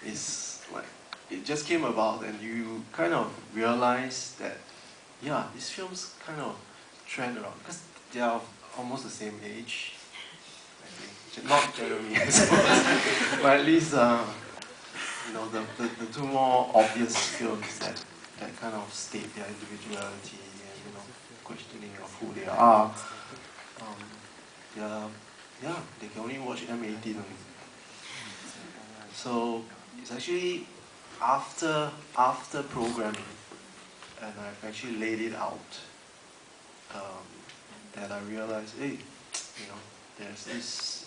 is like, it just came about and you kind of realize that, yeah, these films kind of trend around, because they are almost the same age, I think. Not Jeremy, I suppose, but at least, you know, the two more obvious films that kind of state their individuality and, you know, questioning of who they are. Yeah, yeah, they can only watch M18 only. So it's actually after programming, and I've actually laid it out, um, that I realized, hey, you know, there's this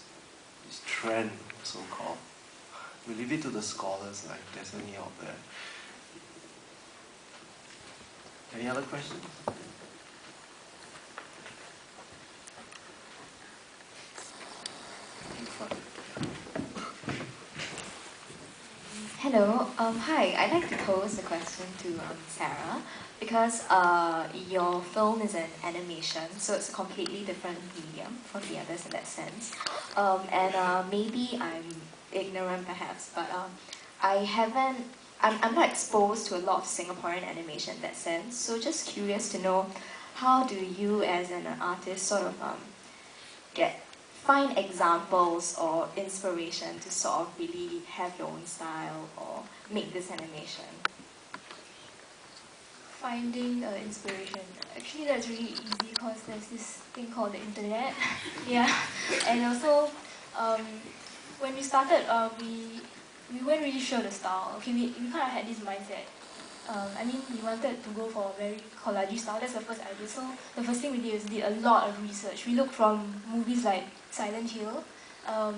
trend, so-called. We leave it to the scholars, like there's any out there. Any other questions? In front. Hello. Hi. I'd like to pose a question to Syarah, because your film is an animation, so it's a completely different medium from the others in that sense. And maybe I'm ignorant perhaps, but I haven't. I'm not exposed to a lot of Singaporean animation in that sense. So just curious to know, how do you as an artist sort of find examples or inspiration to sort of really have your own style or make this animation? Finding inspiration. Actually, that's really easy because there's this thing called the internet. Yeah, and also when we started, we weren't really sure the style. Okay, we kind of had this mindset. I mean, we wanted to go for a very collage style. That's the first idea. So the first thing we did is did a lot of research. We looked from movies like Silent Hill.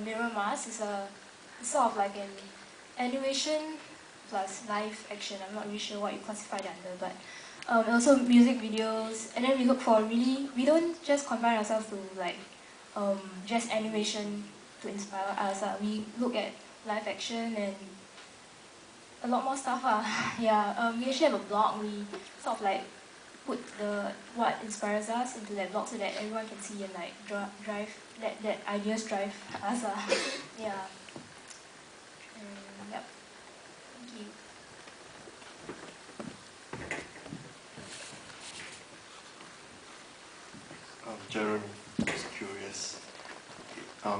Mirror Mask is a sort of like an animation plus live action. I'm not really sure what you classify it under, but also music videos. And then we look for really, we don't just confine ourselves to like just animation to inspire us. We look at live action and a lot more stuff. Yeah, we actually have a blog. We sort of like put what inspires us into that blog so that everyone can see and like drive that ideas drive us. Yeah. Yep. Thank you. Jeremy, just curious.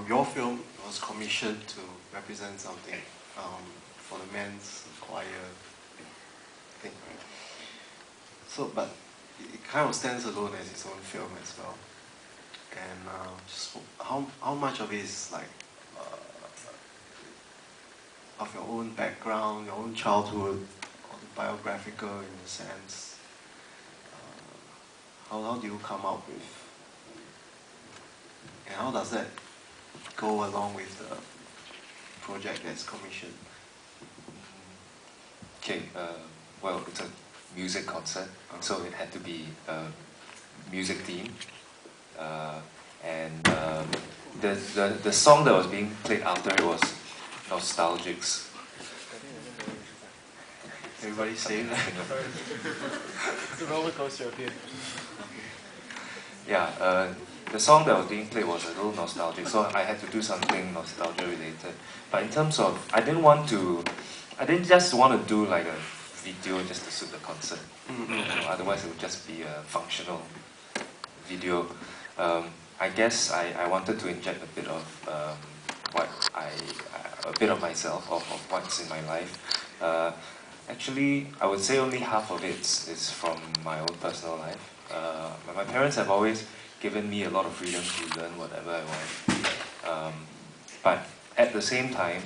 Your film was commissioned to represent something, for the men's choir thing, right? So, but it kind of stands alone as its own film as well. And just how much of it is like of your own background, your own childhood, autobiographical in a sense? How do you come up with, and how does that go along with the project that's commissioned? Okay, well, it's a music concert, so it had to be a music theme. And the song that was being played after it was Nostalgics. Everybody saying that? It's a roller coaster up here. Yeah, the song that was being played was a little nostalgic, so I had to do something nostalgia related. But in terms of, I didn't just want to do like a video just to suit the concert. You know, otherwise it would just be a functional video. I guess I wanted to inject a bit of a bit of myself, of what's in my life. Actually, I would say only half of it is from my own personal life. My parents have always given me a lot of freedom to learn whatever I want. But at the same time,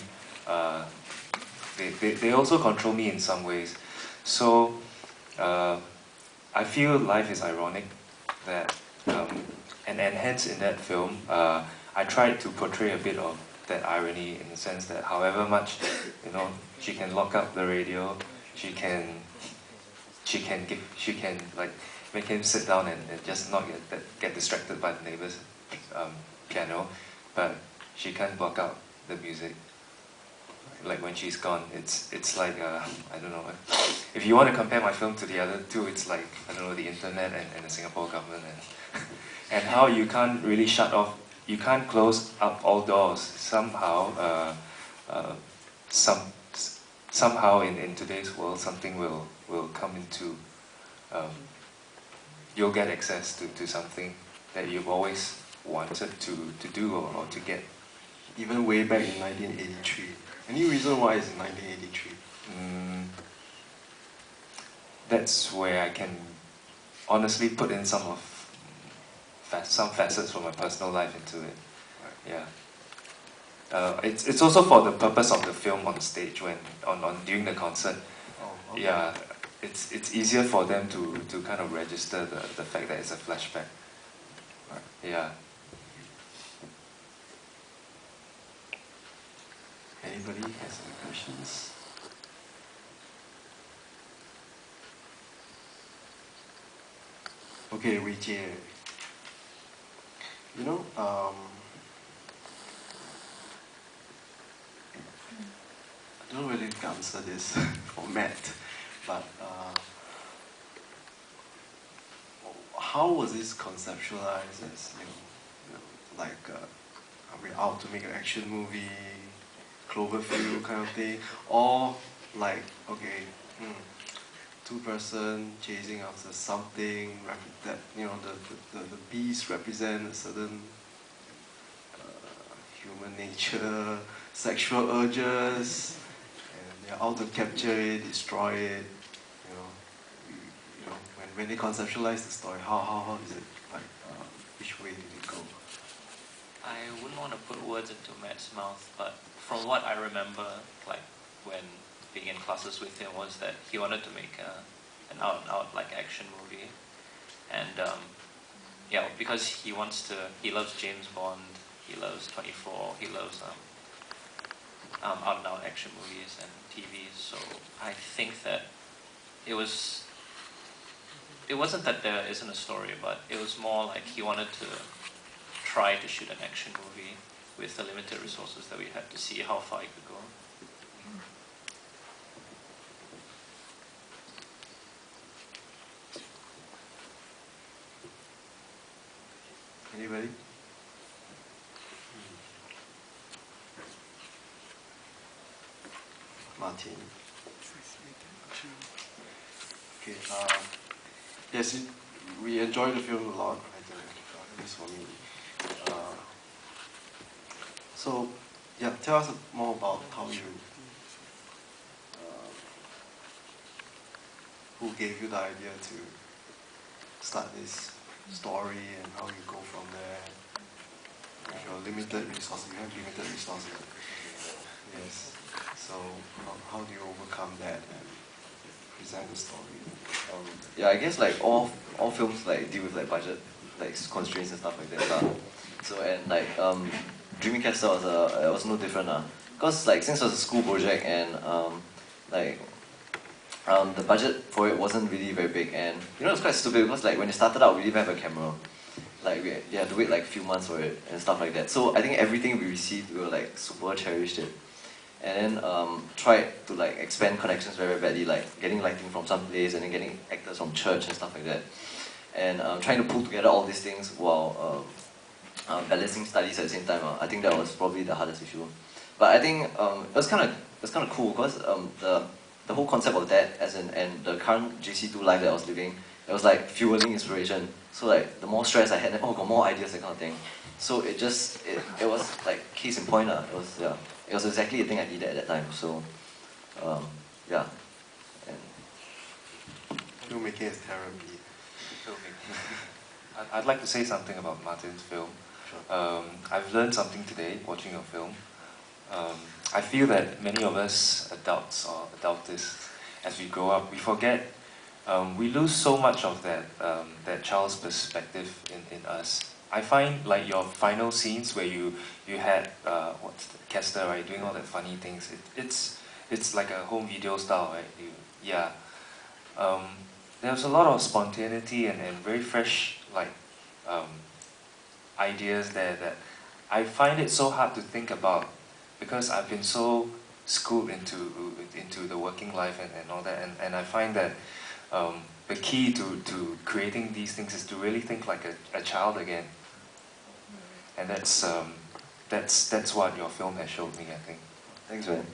they also control me in some ways. So I feel life is ironic that, and hence in that film, I tried to portray a bit of that irony in the sense that however much, you know, she can lock up the radio, she can like make him sit down and just not get distracted by the neighbor's piano, but she can't block out the music. Like when she's gone, it's like I don't know. If you want to compare my film to the other two, it's like, I don't know, the internet and the Singapore government and how you can't really shut off, you can't close up all doors. Somehow, somehow in today's world, something will come into, you'll get access to something that you've always wanted to do or to get. Even way back in 1983. Any reason why it's in 1983? That's where I can honestly put in some facets from my personal life into it. Yeah. It's also for the purpose of the film on stage when during the concert. Oh, okay. Yeah, it's easier for them to kind of register the fact that it's a flashback. Yeah. Anybody has any questions? Okay, Wei Jie. You know, I don't know whether you can answer this for Matt, but how was this conceptualized as, like, are we out to make an action movie, Cloverfield kind of thing, or like, okay, two-person chasing after something that, the beast represent a certain human nature, sexual urges, and they're out to capture it, destroy it. When they conceptualize the story, how is it like? Which way did it go? I wouldn't want to put words into Matt's mouth, but from what I remember, like when being in classes with him, was that he wanted to make an out-and-out like action movie, and yeah, because he loves James Bond, he loves 24, he loves out-and-out action movies and TV. So I think that it wasn't that there isn't a story, but it was more like he wanted to try to shoot an action movie with the limited resources that we had to see how far he could go. Anybody? Martin. Okay. Yes, we enjoyed the film a lot. I think, at least for me. So, yeah, tell us more about how you, who gave you the idea to start this story and how you go from there. With your limited resources, you have limited resources. Yes. So, how do you overcome that and present the story? Yeah, I guess like all films like deal with like budget, like constraints and stuff like that. So and like Dreaming Castle was no different because like since it was a school project and like the budget for it wasn't really very big, and it's quite stupid because like when it started out we didn't have a camera, like we had to wait like a few months for it and stuff like that. So I think everything we received we were like super cherished it. And then tried to like expand connections very badly, like getting lighting from some place and then getting actors from church and stuff like that. And trying to pull together all these things while balancing studies at the same time. I think that was probably the hardest issue. But I think it was kind of cool because the whole concept of that and the current JC2 life that I was living, it was like fueling inspiration. So like the more stress I had, then got more ideas, that kind of thing. So it was like case in point. It was exactly the thing I needed at that time. So yeah. And Filmmaking is therapy. I'd like to say something about Martin's film. Sure. I've learned something today watching your film. I feel that many of us adults or adultists, as we grow up, we forget, we lose so much of that child's perspective in us. I find like your final scenes where you had Kester, right, doing all that funny things. It's like a home video style, right? There was a lot of spontaneity and very fresh like ideas there that I find it so hard to think about because I've been so schooled into the working life and all that, and I find that the key to creating these things is to really think like a child again. And that's what your film has showed me, I think. thanks, man.